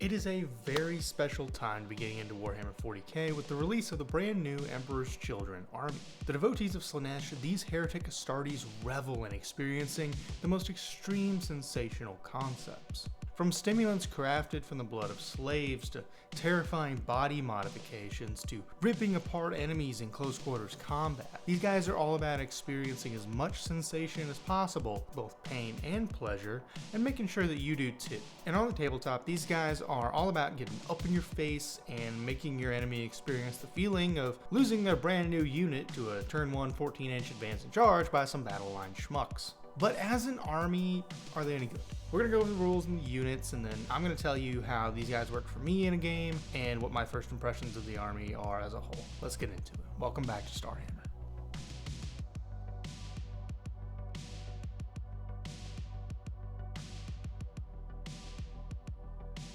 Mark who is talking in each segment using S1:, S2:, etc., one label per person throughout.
S1: It is a very special time to be getting into Warhammer 40k with the release of the brand new Emperor's Children army. The devotees of Slaanesh, these heretic Astartes revel in experiencing the most extreme sensational concepts. From stimulants crafted from the blood of slaves to terrifying body modifications to ripping apart enemies in close quarters combat, these guys are all about experiencing as much sensation as possible, both pain and pleasure, and making sure that you do too. And on the tabletop, these guys are all about getting up in your face and making your enemy experience the feeling of losing their brand new unit to a turn 1 14-inch advance and charge by some battle line schmucks. But as an army, are they any good? We're going to go over the rules and the units, and then I'm going to tell you how these guys work for me in a game, and what my first impressions of the army are as a whole. Let's get into it. Welcome back to Starhammer.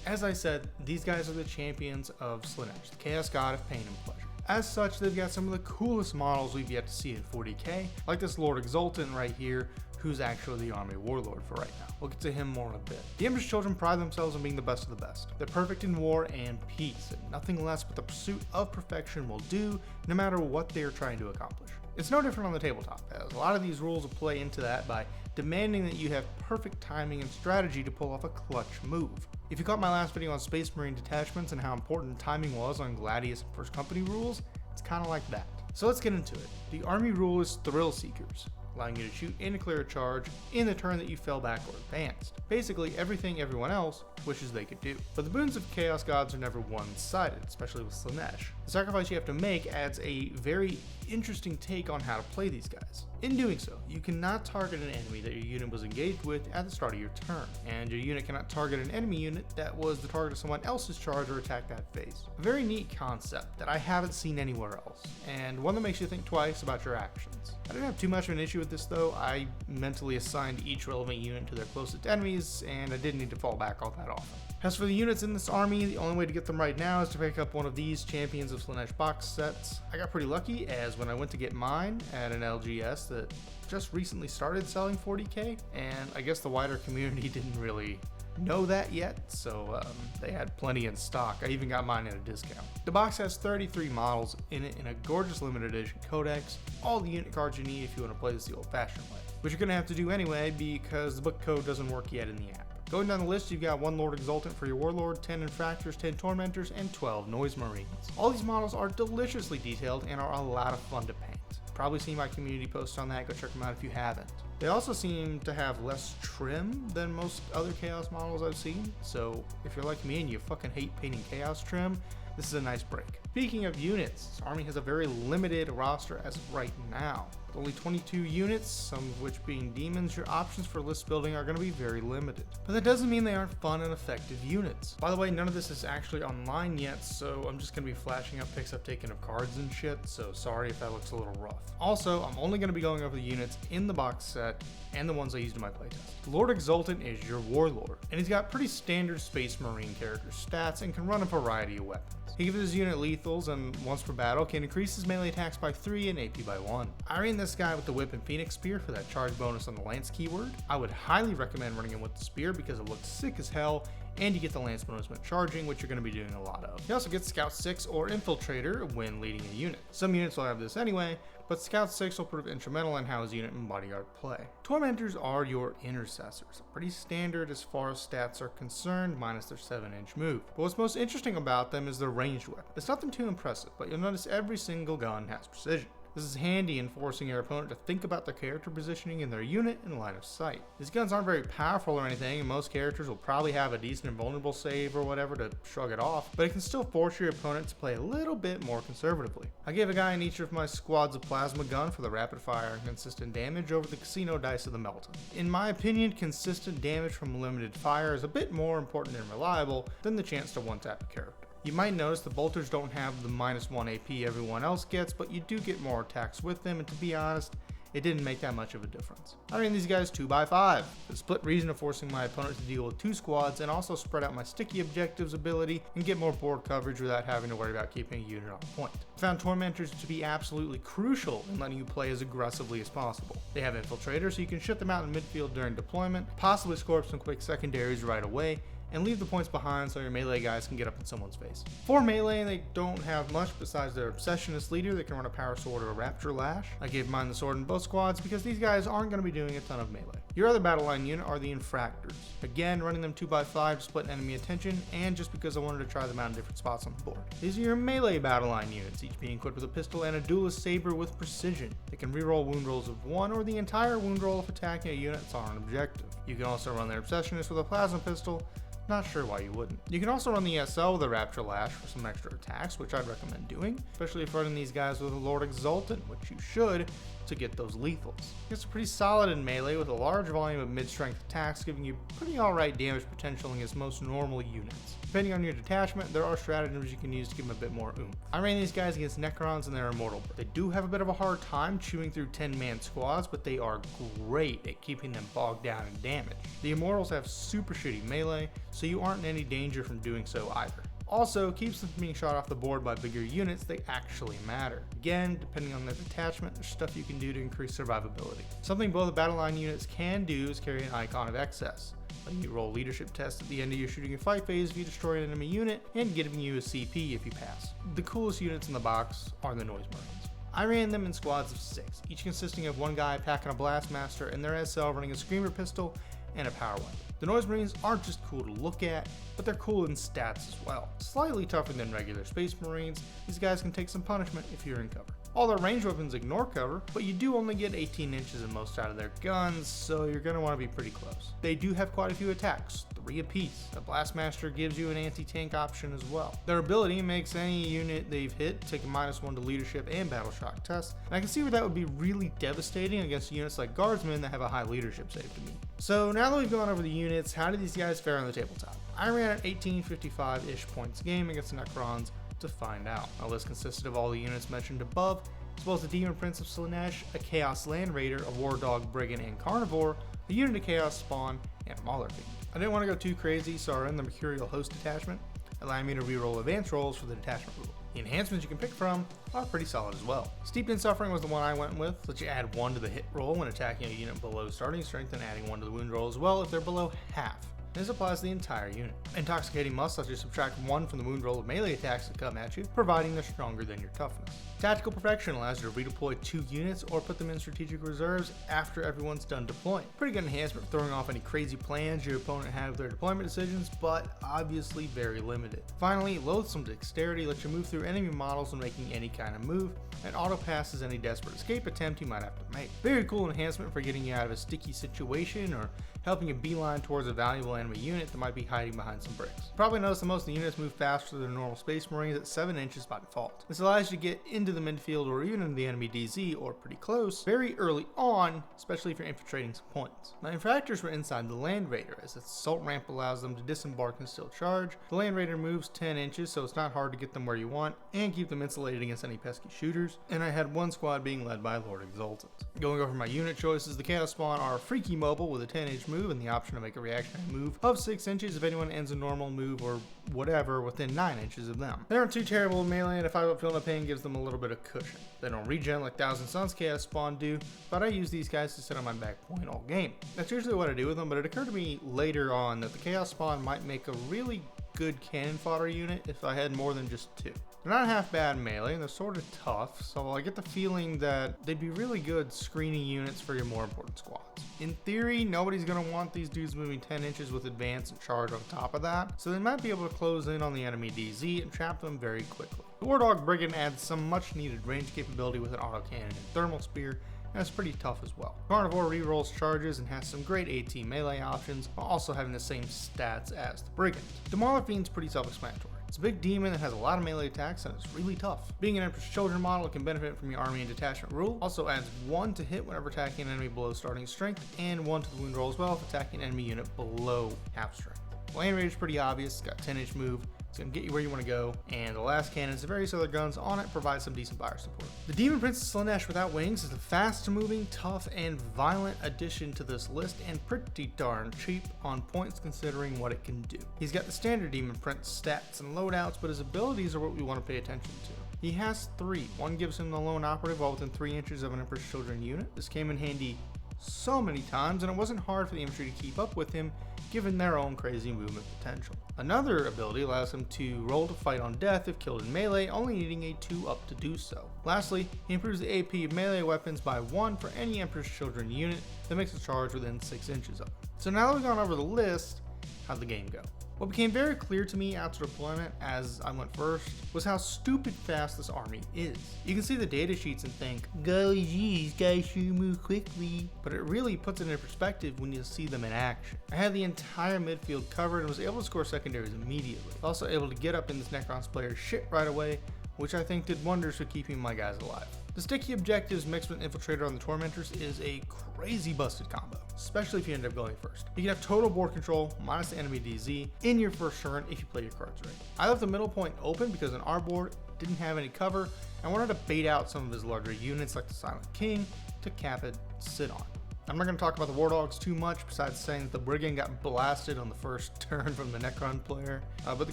S1: As I said, these guys are the champions of Slaanesh, the chaos god of pain and pleasure. As such, they've got some of the coolest models we've yet to see in 40k, like this Lord Exultant right here, who's actually the army warlord for right now. We'll get to him more in a bit. The Emperor's Children pride themselves on being the best of the best. They're perfect in war and peace, and nothing less but the pursuit of perfection will do, no matter what they are trying to accomplish. It's no different on the tabletop, as a lot of these rules will play into that by demanding that you have perfect timing and strategy to pull off a clutch move. If you caught my last video on Space Marine detachments and how important timing was on Gladius and First Company rules, it's kind of like that. So let's get into it. The army rule is Thrill Seekers, allowing you to shoot and clear a charge in the turn that you fell back or advanced. Basically everything everyone else wishes they could do. But the boons of Chaos Gods are never one-sided, especially with Slaanesh. The sacrifice you have to make adds a very interesting take on how to play these guys. In doing so, you cannot target an enemy that your unit was engaged with at the start of your turn, and your unit cannot target an enemy unit that was the target of someone else's charge or attack that phase. A very neat concept that I haven't seen anywhere else, and one that makes you think twice about your actions. I didn't have too much of an issue with this though. I mentally assigned each relevant unit to their closest enemies, and I didn't need to fall back all that often. As for the units in this army, the only way to get them right now is to pick up one of these Champions of Slaanesh box sets. I got pretty lucky, as when I went to get mine at an LGS that just recently started selling 40k, and I guess the wider community didn't really know that yet, so they had plenty in stock. I even got mine at a discount. The box has 33 models in it in a gorgeous limited edition codex, all the unit cards you need if you want to play this the old-fashioned way, which you're going to have to do anyway because the book code doesn't work yet in the app. Going down the list, you've got 1 Lord Exultant for your Warlord, 10 Infractors, 10 Tormentors, and 12 Noise Marines. All these models are deliciously detailed and are a lot of fun to paint. Probably seen my community post on that, go check them out if you haven't. They also seem to have less trim than most other Chaos models I've seen, so if you're like me and you fucking hate painting Chaos trim, this is a nice break. Speaking of units, this army has a very limited roster as of right now. With only 22 units, some of which being demons, your options for list building are going to be very limited. But that doesn't mean they aren't fun and effective units. By the way, none of this is actually online yet, so I'm just going to be flashing up pics I've taken of cards and shit, so sorry if that looks a little rough. Also, I'm only going to be going over the units in the box set and the ones I used in my playtest. Lord Exultant is your Warlord, and he's got pretty standard Space Marine character stats and can run a variety of weapons. He gives his unit lethals and once per battle can increase his melee attacks by 3 and AP by 1. I ran this guy with the Whip and Phoenix Spear for that charge bonus on the Lance keyword. I would highly recommend running him with the Spear because it looks sick as hell, and you get the Lance bonus when charging, which you're going to be doing a lot of. He also gets Scout 6 or Infiltrator when leading a unit. Some units will have this anyway, but Scout 6 will prove instrumental in how his unit and bodyguard play. Tormentors are your intercessors, pretty standard as far as stats are concerned, minus their 7-inch move. But what's most interesting about them is their ranged weapon. It's nothing too impressive, but you'll notice every single gun has precision. This is handy in forcing your opponent to think about their character positioning in their unit in line of sight. These guns aren't very powerful or anything, and most characters will probably have a decent invulnerable save or whatever to shrug it off, but it can still force your opponent to play a little bit more conservatively. I gave a guy in each of my squads a plasma gun for the rapid fire and consistent damage over the casino dice of the Melton. In my opinion, consistent damage from limited fire is a bit more important and reliable than the chance to one-tap a character. You might notice the bolters don't have the -1 AP everyone else gets, but you do get more attacks with them, and to be honest, it didn't make that much of a difference. I ran these guys 2x5, the split reason of forcing my opponent to deal with 2 squads and also spread out my sticky objectives ability and get more board coverage without having to worry about keeping a unit on point. I found Tormentors to be absolutely crucial in letting you play as aggressively as possible. They have Infiltrators, so you can shut them out in midfield during deployment, possibly score up some quick secondaries right away, and leave the points behind so your melee guys can get up in someone's face. For melee, they don't have much besides their Obsessionist leader that can run a power sword or a rapture lash. I gave mine the sword in both squads because these guys aren't going to be doing a ton of melee. Your other battle line unit are the Infractors. Again, running them 2x5 to split enemy attention, and just because I wanted to try them out in different spots on the board. These are your melee battle line units, each being equipped with a pistol and a duelist saber with precision. They can reroll wound rolls of 1 or the entire wound roll if attacking a unit that's on an objective. You can also run their Obsessionist with a plasma pistol. Not sure why you wouldn't. You can also run the SL with a Rapture Lash for some extra attacks, which I'd recommend doing, especially if running these guys with a Lord Exultant, which you should, to get those lethals. It's pretty solid in melee with a large volume of mid-strength attacks, giving you pretty alright damage potential against most normal units. Depending on your detachment, there are stratagems you can use to give them a bit more oomph. I ran these guys against Necrons and they're immortal. They do have a bit of a hard time chewing through 10-man squads, but they are great at keeping them bogged down in damage. The Immortals have super shitty melee, so you aren't in any danger from doing so either. Also, keeps them from being shot off the board by bigger units that actually matter. Again, depending on their detachment, there's stuff you can do to increase survivability. Something both battle line units can do is carry an Icon of Excess, letting you roll leadership tests at the end of your shooting and fight phase if you destroy an enemy unit, and giving you a CP if you pass. The coolest units in the box are the Noise Marines. I ran them in squads of 6, each consisting of one guy packing a Blastmaster and their SL running a Screamer pistol and a power weapon. The Noise Marines aren't just cool to look at, but they're cool in stats as well. Slightly tougher than regular Space Marines, these guys can take some punishment if you're in cover. All their ranged weapons ignore cover, but you do only get 18 inches in most out of their guns, so you're going to want to be pretty close. They do have quite a few attacks, 3 apiece. The Blastmaster gives you an anti-tank option as well. Their ability makes any unit they've hit take a -1 to leadership and battle shock tests, and I can see where that would be really devastating against units like Guardsmen that have a high leadership save to meet. So now that we've gone over the units, how do these guys fare on the tabletop? I ran an 1855-ish points game against the Necrons to find out. My list consisted of all the units mentioned above, as well as the Demon Prince of Slaanesh, a Chaos Land Raider, a War Dog, Brigand, and Carnivore, a unit of Chaos Spawn, and a Mauler Fiend. I didn't want to go too crazy, so I ran the Mercurial Host detachment, allowing me to reroll advanced rolls for the detachment rule. The enhancements you can pick from are pretty solid as well. Steeped in Suffering was the one I went with, lets you add 1 to the hit roll when attacking a unit below starting strength and adding 1 to the wound roll as well if they're below half. This applies to the entire unit. Intoxicating Musk lets you subtract 1 from the wound roll of melee attacks that come at you, providing they're stronger than your toughness. Tactical Perfection allows you to redeploy 2 units or put them in strategic reserves after everyone's done deploying. Pretty good enhancement for throwing off any crazy plans your opponent had with their deployment decisions, but obviously very limited. Finally, Loathsome Dexterity lets you move through enemy models when making any kind of move, and auto passes any desperate escape attempt you might have to make. Very cool enhancement for getting you out of a sticky situation or helping you beeline towards a valuable enemy unit that might be hiding behind some bricks. Probably notice that most of the units move faster than normal Space Marines at 7 inches by default. This allows you to get into the midfield or even into the enemy DZ or pretty close very early on, especially if you're infiltrating some points. My Infractors were inside the Land Raider, as its assault ramp allows them to disembark and still charge. The Land Raider moves 10 inches, so it's not hard to get them where you want and keep them insulated against any pesky shooters. And I had one squad being led by Lord Exultant. Going over my unit choices, the Chaos Spawn are freaky mobile with a 10-inch move and the option to make a reactionary move of 6 inches if anyone ends a normal move or whatever within 9 inches of them. They aren't too terrible in melee, and if I don't feel no pain, gives them a little bit of cushion. They don't regen like Thousand Suns Chaos Spawn do, but I use these guys to sit on my back point all game. That's usually what I do with them, but it occurred to me later on that the Chaos Spawn might make a really good cannon fodder unit if I had more than just 2. They're not half bad in melee, and they're sort of tough, so I get the feeling that they'd be really good screening units for your more important squads. In theory, nobody's going to want these dudes moving 10 inches with advance and charge on top of that, so they might be able to close in on the enemy DZ and trap them very quickly. The War Dog Brigand adds some much needed range capability with an autocannon and thermal spear, and it's pretty tough as well. Carnivore rerolls charges and has some great AT melee options, while also having the same stats as the Brigand. The Mauler Fiend's pretty self-explanatory. It's a big demon that has a lot of melee attacks and it's really tough. Being an Emperor's Children model, it can benefit from your army and detachment rule. Also adds 1 to hit whenever attacking an enemy below starting strength, and 1 to the wound roll as well if attacking an enemy unit below half strength. Land Raider's pretty obvious, it's got 10-inch move. It's going to get you where you want to go, and the last cannons and various other guns on it provide some decent fire support. The Demon Prince of Slaanesh without wings is a fast-moving, tough, and violent addition to this list, and pretty darn cheap on points considering what it can do. He's got the standard Demon Prince stats and loadouts, but his abilities are what we want to pay attention to. He has 3. One gives him the lone operative while within 3 inches of an Emperor's Children unit. This came in handy so many times, and it wasn't hard for the infantry to keep up with him given their own crazy movement potential. Another ability allows him to roll to fight on death if killed in melee, only needing a 2-up to do so. Lastly, he improves the AP of melee weapons by 1 for any Emperor's Children unit that makes a charge within 6 inches of it. So now that we've gone over the list, how'd the game go? What became very clear to me after deployment as I went first was how stupid fast this army is. You can see the data sheets and think, golly geez, guys should move quickly. But it really puts it into perspective when you see them in action. I had the entire midfield covered and was able to score secondaries immediately. Also able to get up in this Necron's player's shit right away, which I think did wonders for keeping my guys alive. The sticky objectives mixed with Infiltrator on the Tormentors is a crazy busted combo, especially if you end up going first. You can have total board control minus the enemy DZ in your first turn if you play your cards right. I left the middle point open because on our board didn't have any cover and wanted to bait out some of his larger units like the Silent King to cap it sit on. I'm not going to talk about the War Dogs too much besides saying that the Brigand got blasted on the first turn from the Necron player, but the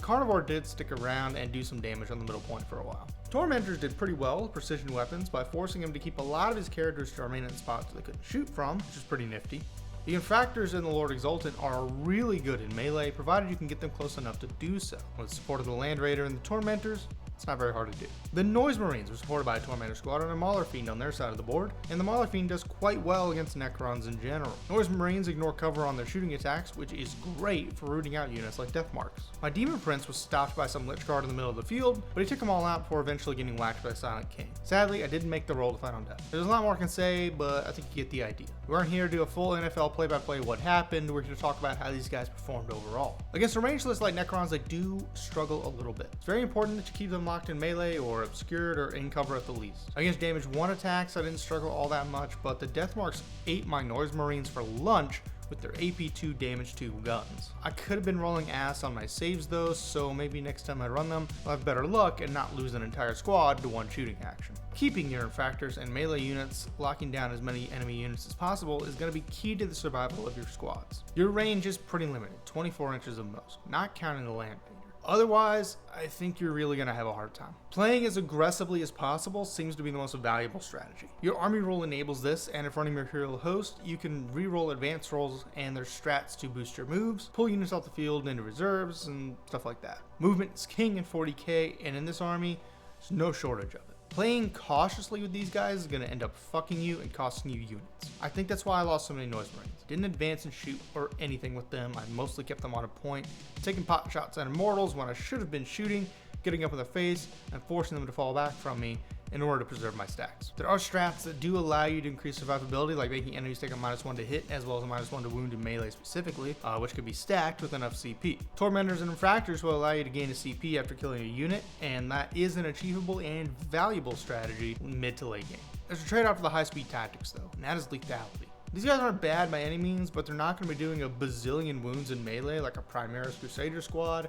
S1: Carnivore did stick around and do some damage on the middle point for a while. Tormentors did pretty well with precision weapons by forcing him to keep a lot of his characters to remain in spots they couldn't shoot from, which is pretty nifty. The Infractors and the Lord Exultant are really good in melee, provided you can get them close enough to do so. With support of the Land Raider and the Tormentors, it's not very hard to do. The Noise Marines were supported by a Tormentor squad and a Mauler Fiend on their side of the board, and the Mauler Fiend does quite well against Necrons in general. Noise Marines ignore cover on their shooting attacks, which is great for rooting out units like Death Marks. My Demon Prince was stopped by some Lich Guard in the middle of the field, but he took them all out before eventually getting whacked by Silent King. Sadly, I didn't make the roll to fight on death. There's a lot more I can say, but I think you get the idea. We aren't here to do a full NFL play-by-play what happened, we're here to talk about how these guys performed overall. Against a ranged list like Necrons, they do struggle a little bit. It's very important that you keep them locked in melee or obscured or in cover at the least. Against damage 1 attacks, I didn't struggle all that much, but the Death Marks ate my Noise Marines for lunch with their AP2 damage 2 guns. I could have been rolling ass on my saves though, so maybe next time I run them, I'll have better luck and not lose an entire squad to one shooting action. Keeping your Infractors and melee units locking down as many enemy units as possible is going to be key to the survival of your squads. Your range is pretty limited, 24 inches at most, not counting the Land Raider. Otherwise, I think you're really going to have a hard time. Playing as aggressively as possible seems to be the most valuable strategy. Your army roll enables this, and if running Mercurial Host, you can re-roll advanced rolls and there's strats to boost your moves, pull units off the field and into reserves, and stuff like that. Movement is king in 40k, and in this army, there's no shortage of it. Playing cautiously with these guys is going to end up fucking you and costing you units. I think that's why I lost so many Noise Marines. Didn't advance and shoot or anything with them. I mostly kept them on a point, taking pot shots at Immortals when I should have been shooting, getting up in their face, and forcing them to fall back from me in order to preserve my stacks. There are strats that do allow you to increase survivability, like making enemies take a -1 to hit as well as a -1 to wound in melee specifically, which could be stacked with enough CP. Tormentors and Infractors will allow you to gain a CP after killing a unit, and that is an achievable and valuable strategy mid to late game. There's a trade-off for the high-speed tactics though, and that is lethality. These guys aren't bad by any means, but they're not going to be doing a bazillion wounds in melee like a Primaris Crusader squad,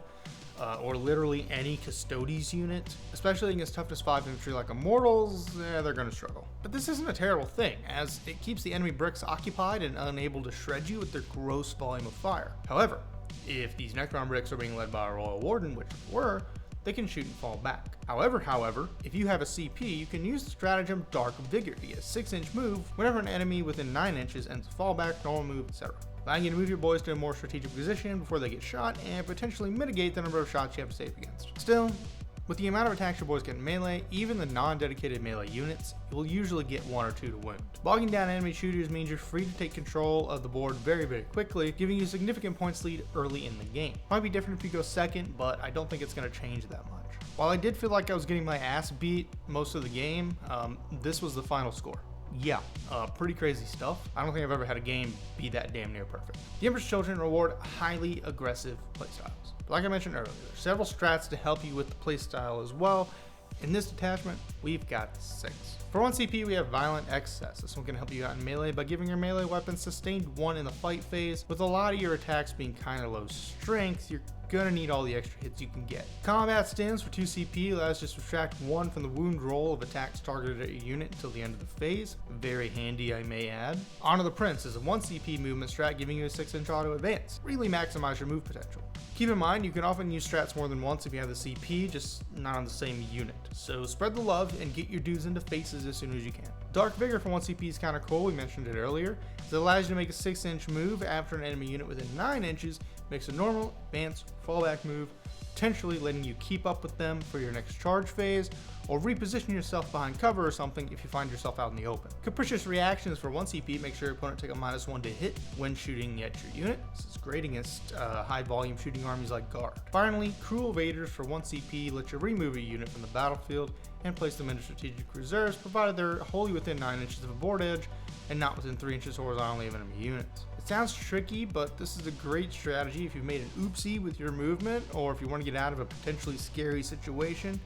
S1: or literally any Custodes unit. Especially against toughness 5 infantry like Immortals, they're going to struggle. But this isn't a terrible thing, as it keeps the enemy bricks occupied and unable to shred you with their gross volume of fire. However, if these Necron bricks are being led by a Royal Warden, which they were, they can shoot and fall back. However, if you have a CP, you can use the stratagem Dark Vigor to get a 6-inch move whenever an enemy within 9 inches ends a fallback, normal move, etc. Allowing you to move your boys to a more strategic position before they get shot and potentially mitigate the number of shots you have to save against. Still, with the amount of attacks your boys get in melee, even the non-dedicated melee units, you'll usually get 1 or 2 to wound. Bogging down enemy shooters means you're free to take control of the board very, very quickly, giving you significant points lead early in the game. Might be different if you go second, but I don't think it's going to change that much. While I did feel like I was getting my ass beat most of the game, this was the final score. Yeah, pretty crazy stuff. I don't think I've ever had a game be that damn near perfect. The Emperor's Children reward highly aggressive playstyles. But like I mentioned earlier, there's several strats to help you with the playstyle as well. In this detachment, we've got 6. For 1 CP, we have Violent Excess. This one can help you out in melee by giving your melee weapons sustained 1 in the fight phase. With a lot of your attacks being kind of low strength, you're gonna need all the extra hits you can get. Combat Stims for 2 CP allows you to subtract 1 from the wound roll of attacks targeted at your unit until the end of the phase. Very handy, I may add. Honor the Prince is a 1 CP movement strat giving you a 6-inch auto advance. Really maximize your move potential. Keep in mind, you can often use strats more than once if you have the CP, just not on the same unit. So spread the love and get your dudes into faces as soon as you can. Dark Vigor for 1 CP is kind of cool, we mentioned it earlier. It allows you to make a 6-inch move after an enemy unit within 9 inches makes a normal, advanced, fallback move, potentially letting you keep up with them for your next charge phase, or reposition yourself behind cover or something if you find yourself out in the open. Capricious Reactions for 1 CP make sure your opponent take a -1 to hit when shooting at your unit. This is great against high volume shooting armies like Guard. Finally, Cruel Vaders for 1 CP let you remove a unit from the battlefield and place them into strategic reserves, provided they're wholly within 9 inches of a board edge and not within 3 inches horizontally of enemy units. It sounds tricky, but this is a great strategy if you've made an oopsie with your movement, or if you want to get out of a potentially scary situation,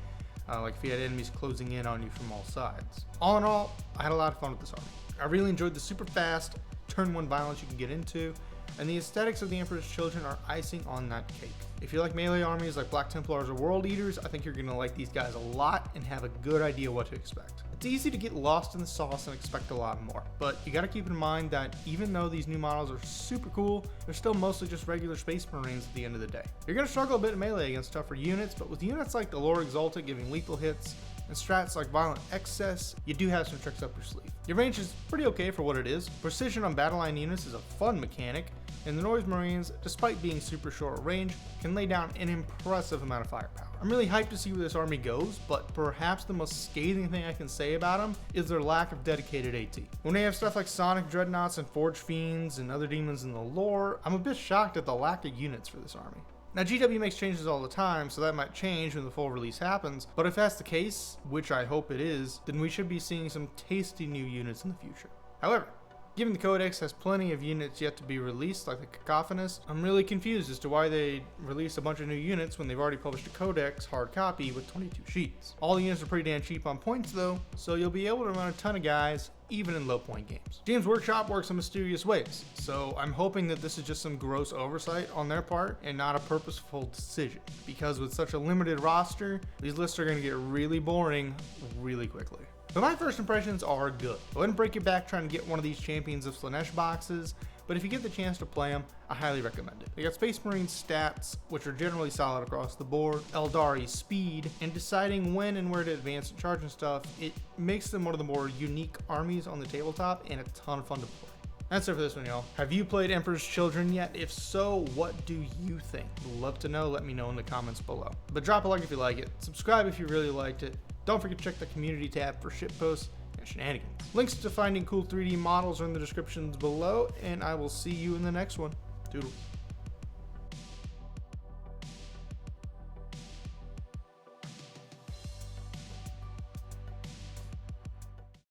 S1: like if you had enemies closing in on you from all sides. All in all, I had a lot of fun with this army. I really enjoyed the super fast turn 1 violence you can get into, and the aesthetics of the Emperor's Children are icing on that cake. If you like melee armies like Black Templars or World Eaters, I think you're going to like these guys a lot and have a good idea what to expect. It's easy to get lost in the sauce and expect a lot more, but you got to keep in mind that even though these new models are super cool, they're still mostly just regular Space Marines at the end of the day. You're going to struggle a bit in melee against tougher units, but with units like the Lord Exalted giving lethal hits, and strats like Violent Excess, you do have some tricks up your sleeve. Your range is pretty okay for what it is. Precision on battle line units is a fun mechanic, and the Noise Marines, despite being super short range, can lay down an impressive amount of firepower. I'm really hyped to see where this army goes, but perhaps the most scathing thing I can say about them is their lack of dedicated AT. When they have stuff like Sonic Dreadnoughts and Forge Fiends and other demons in the lore, I'm a bit shocked at the lack of units for this army. Now, GW makes changes all the time, so that might change when the full release happens, but if that's the case, which I hope it is, then we should be seeing some tasty new units in the future. However, given the Codex has plenty of units yet to be released, like the Cacophonist, I'm really confused as to why they release a bunch of new units when they've already published a Codex hard copy with 22 sheets. All the units are pretty damn cheap on points though, so you'll be able to run a ton of guys, even in low point games. Games Workshop works in mysterious ways, so I'm hoping that this is just some gross oversight on their part and not a purposeful decision, because with such a limited roster, these lists are going to get really boring really quickly. But my first impressions are good. I wouldn't break your back trying to get one of these Champions of Slaanesh boxes, but if you get the chance to play them, I highly recommend it. They got Space Marine stats, which are generally solid across the board, Eldari speed, and deciding when and where to advance and charge and stuff, it makes them one of the more unique armies on the tabletop and a ton of fun to play. That's it for this one, y'all. Have you played Emperor's Children yet? If so, what do you think? Would love to know. Let me know in the comments below. But drop a like if you like it. Subscribe if you really liked it. Don't forget to check the community tab for shitposts and shenanigans. Links to finding cool 3D models are in the descriptions below, and I will see you in the next one. Doodles.